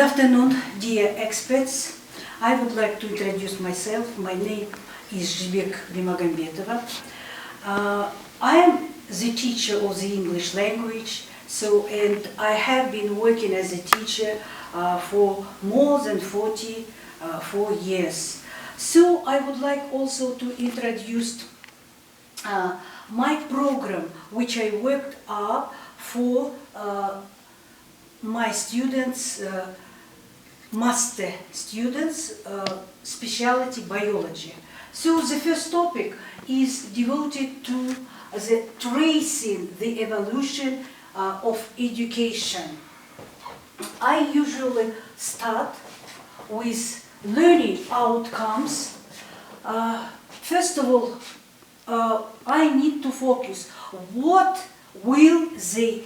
afternoon, dear experts. I would like to introduce myself. My name is Zhibek Bimagambetova. I am the teacher of the English language, and I have been working as a teacher for more than 44 years. So I would like also to introduce my program, which I worked up for my students, master students, specialty biology. So the first topic is devoted to the tracing the evolution of education. I usually start with learning outcomes. First of all, I need to focus what will they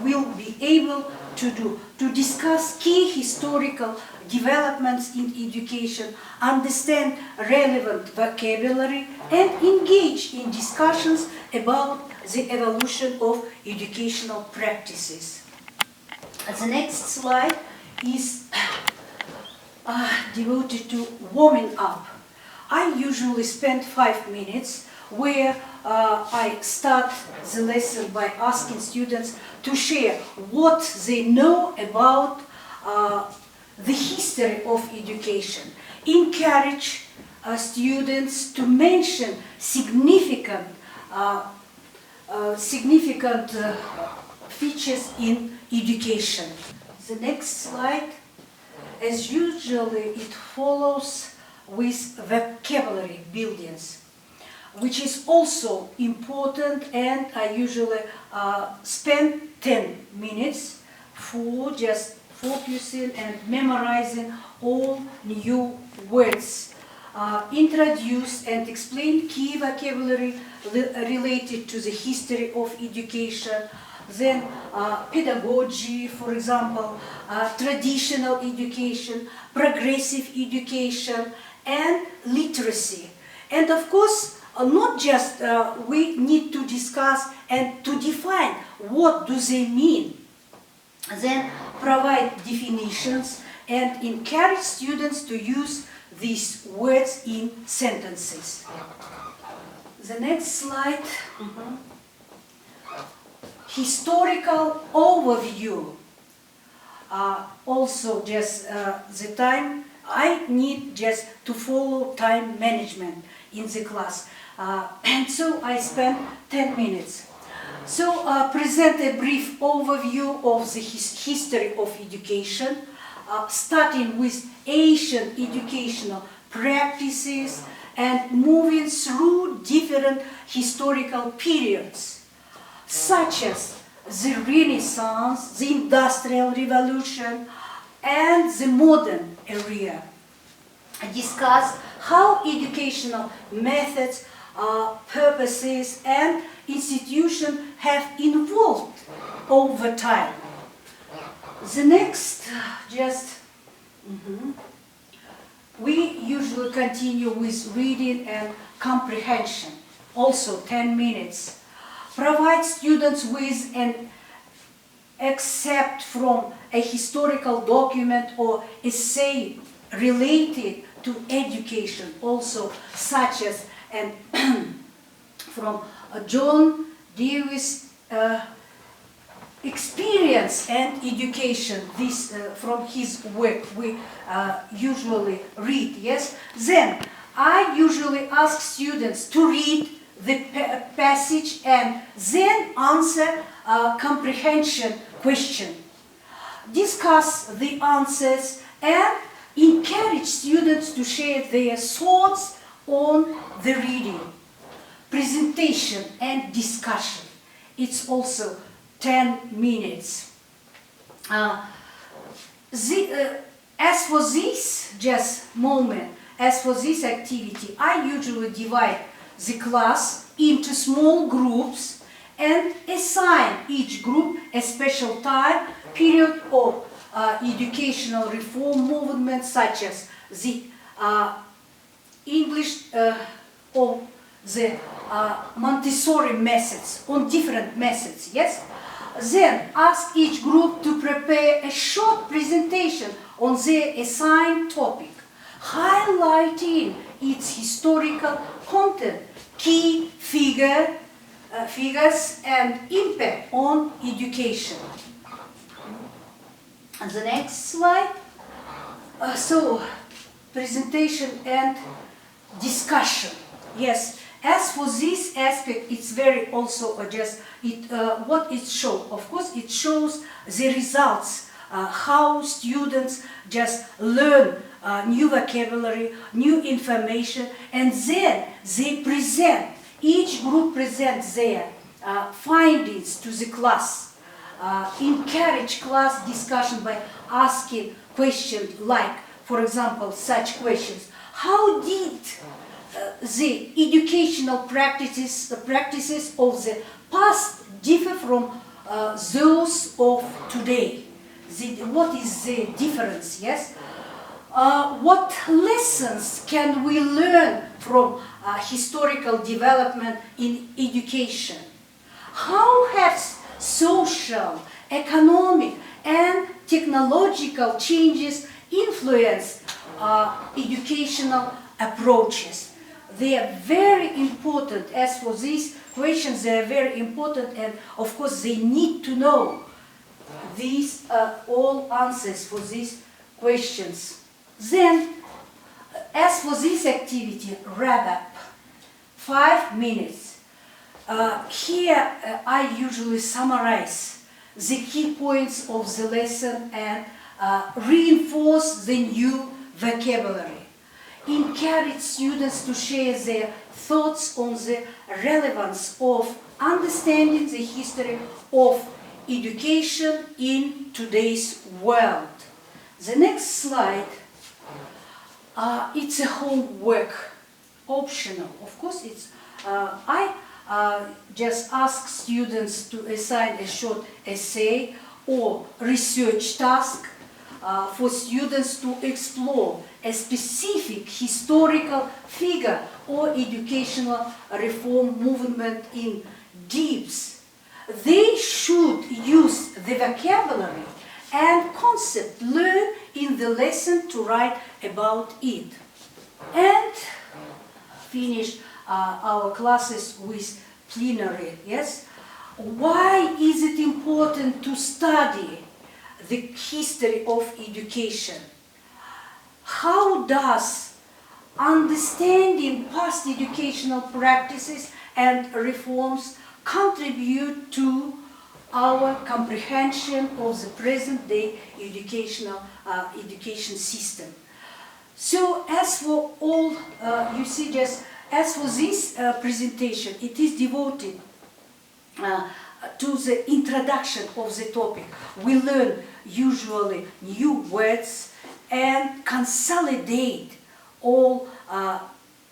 will be able to do, to discuss key historical developments in education, understand relevant vocabulary, and engage in discussions about the evolution of educational practices. The next slide is devoted to warming up. I usually spend 5 minutes where I start the lesson by asking students to share what they know about the history of education. Encourage students to mention significant features in education. The next slide, as usually, it follows with vocabulary buildings, which is also important, and I usually spend 10 minutes for just focusing and memorizing all new words. Introduce and explain key vocabulary related to the history of education, then pedagogy, for example, traditional education, progressive education, and literacy. And of course, not just we need to discuss and to define what do they mean, then provide definitions and encourage students to use these words in sentences. The next slide. Historical overview. Also just the time, I need just to follow time management in the class. And so I spend 10 minutes. So present a brief overview of the history of education, starting with Asian educational practices and moving through different historical periods, such as the Renaissance, the Industrial Revolution, and the modern era. Discuss how educational methods, purposes, and institutions have evolved over time. The next, we usually continue with reading and comprehension, also 10 minutes. Provide students with an excerpt from a historical document or essay related to education, also such as from John Dewey's experience and education. This from his work we usually read. Yes. Then I usually ask students to read the passage and then answer a comprehension question. Discuss the answers and encourage students to share their thoughts on the reading. Presentation and discussion. It's also 10 minutes. As for this as for this activity, I usually divide the class into small groups and assign each group a special time period of educational reform movement, such as the English or the Montessori methods, on different methods, yes? Then ask each group to prepare a short presentation on their assigned topic, highlighting its historical content, key figures and impact on education. And the next slide. So, presentation and discussion. Yes, as for this aspect, it's very also what it shows. Of course, it shows the results, how students just learn new vocabulary, new information, and then they present. Each group presents their findings to the class. Encourage class discussion by asking questions like, for example, such questions. How did the educational practices of the past differ from those of today? What is the difference, yes? What lessons can we learn from historical development in education? How has social, economic, and technological changes influenced educational approaches? They are very important. As for these questions, they are very important, and of course they need to know these all answers for these questions. Then, as for this activity, wrap up, 5 minutes. Here I usually summarize the key points of the lesson and reinforce the new vocabulary. Encourage students to share their thoughts on the relevance of understanding the history of education in today's world. The next slide, it's a homework, optional. Of course, I just ask students to assign a short essay or research task for students to explore a specific historical figure or educational reform movement in depth. They should use the vocabulary and concept learned in the lesson to write about it. And finish our classes with plenary, yes? Why is it important to study the history of education? How does understanding past educational practices and reforms contribute to our comprehension of the present-day education system? So, as for all, you see, just as for this presentation, it is devoted to the introduction of the topic. We learn usually new words and consolidate all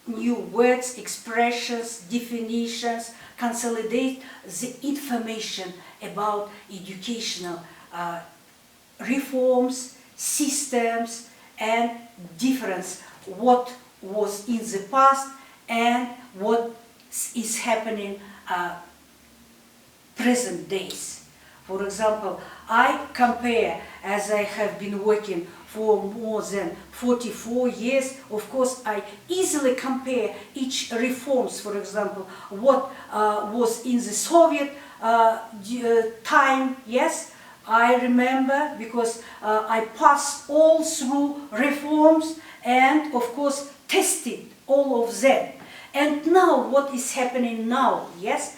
new words, expressions, definitions, consolidate the information about educational reforms, systems, and difference, what was in the past and what is happening present days. For example, I compare, as I have been working for more than 44 years, of course I easily compare each reforms, for example, what was in the Soviet time, yes, I remember, because I passed all through reforms and of course tested all of them. And now what is happening now, yes?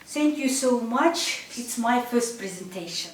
Thank you so much. It's my first presentation.